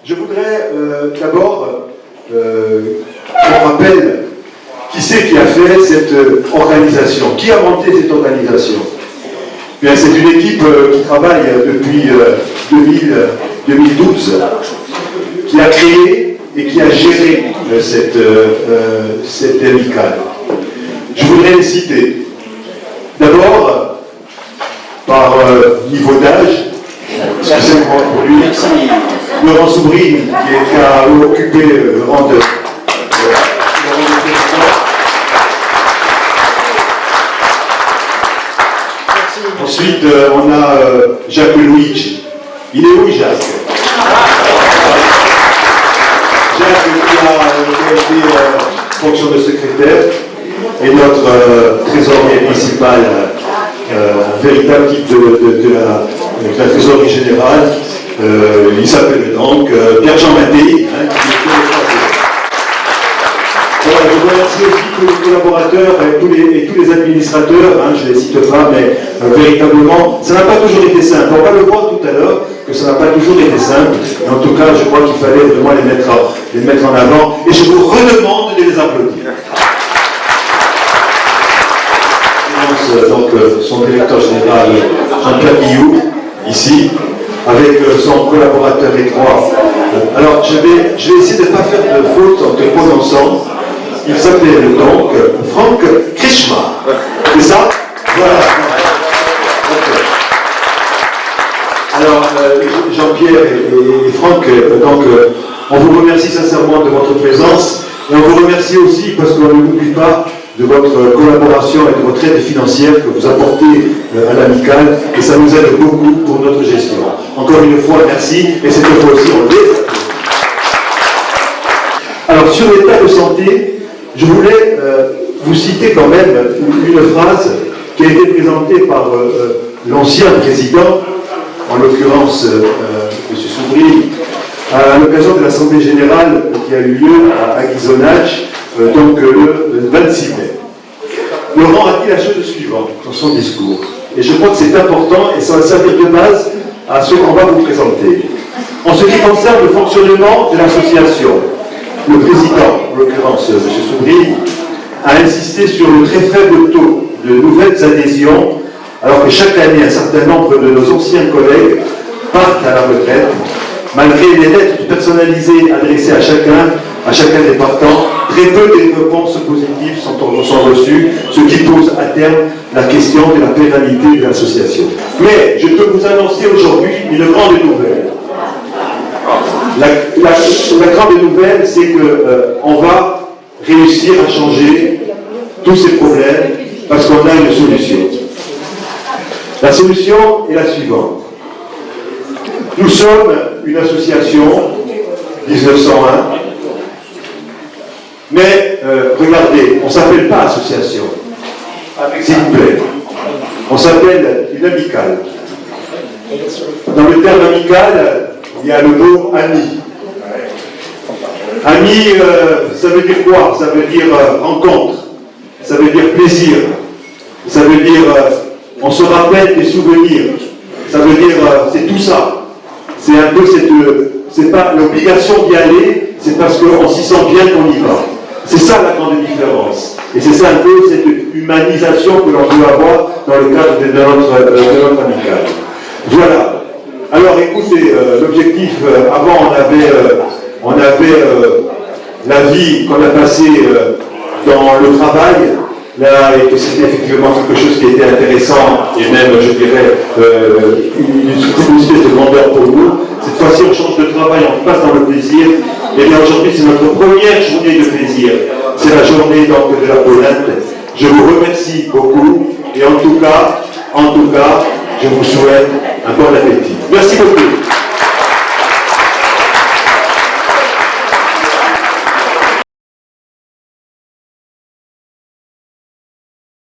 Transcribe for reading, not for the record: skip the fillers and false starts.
Je voudrais d'abord qu'on rappelle qui c'est qui a fait cette organisation, qui a monté cette organisation. Bien, c'est une équipe qui travaille depuis 2012, qui a créé et qui a géré cette amicale. Je voudrais les citer. D'abord, par niveau d'âge, excusez-moi pour lui, Laurent Soubrine, qui a occupé le rang de président. Ensuite, on a Jacques Luigi. Il est où, Jacques? Jacques qui a été fonction de secrétaire et notre trésorier principal, un véritable type de la trésorerie générale. Il s'appelle donc Pierre-Jean Mattei, je remercie aussi tous les collaborateurs et tous les administrateurs, je ne les cite pas, mais véritablement, ça n'a pas toujours été simple. On va le voir tout à l'heure que ça n'a pas toujours été simple. Mais en tout cas, je crois qu'il fallait vraiment les mettre en avant. Et je vous redemande de les applaudir. Donc, son directeur général, Jean-Pierre Guillou, ici, avec son collaborateur étroit. Alors, je vais essayer de ne pas faire de faute en te prononçant. Il s'appelle donc Franck Krishma. C'est ça? Voilà. Alors, Jean-Pierre et Franck, donc, on vous remercie sincèrement de votre présence. Et on vous remercie aussi parce qu'on ne l'oublie pas de votre collaboration et de votre aide financière que vous apportez à l'amicale. Et ça nous aide beaucoup pour notre gestion. Encore une fois, merci. Et cette fois aussi, on les applaudit. Alors, sur l'état de santé, je voulais vous citer quand même une phrase qui a été présentée par l'ancien président, en l'occurrence M. Soubrine, à l'occasion de l'Assemblée Générale qui a eu lieu à Guisonnach, donc le 26 mai. Laurent a dit la chose suivante dans son discours, et je crois que c'est important et ça va servir de base à ce qu'on va vous présenter. En ce qui concerne le fonctionnement de l'association, le président, en l'occurrence M. Soubrine, a insisté sur le très faible taux de nouvelles adhésions, alors que chaque année, un certain nombre de nos anciens collègues partent à la retraite, malgré les lettres personnalisées adressées à chacun des partants. Très peu de réponses positives sont reçues, ce qui pose à terme la question de la pérennité de l'association. Mais je peux vous annoncer aujourd'hui une grande nouvelle. La grande nouvelle, c'est qu'on va réussir à changer tous ces problèmes parce qu'on a une solution. La solution est la suivante. Nous sommes une association 1901, mais regardez, on ne s'appelle pas association, s'il vous plaît. On s'appelle une amicale. Dans le terme amical, il y a le mot ami. Ami, ça veut dire quoi? Ça veut dire rencontre, ça veut dire plaisir, ça veut dire on se rappelle des souvenirs, ça veut dire c'est tout ça. C'est un peu c'est pas l'obligation d'y aller, c'est parce qu'on s'y sent bien qu'on y va. C'est ça la grande différence. Et c'est ça un peu cette humanisation que l'on veut avoir dans le cadre de notre amicale. Voilà. Alors écoutez, l'objectif, avant on avait la vie qu'on a passée dans le travail, là, et que c'était effectivement quelque chose qui était intéressant, et même, je dirais, une espèce de grandeur pour nous. Cette fois-ci, on change de travail, on passe dans le plaisir. Et bien aujourd'hui, c'est notre première journée de plaisir. C'est la journée donc de la Polinte. Je vous remercie beaucoup, et en tout cas, je vous souhaite un bon appétit. Merci beaucoup.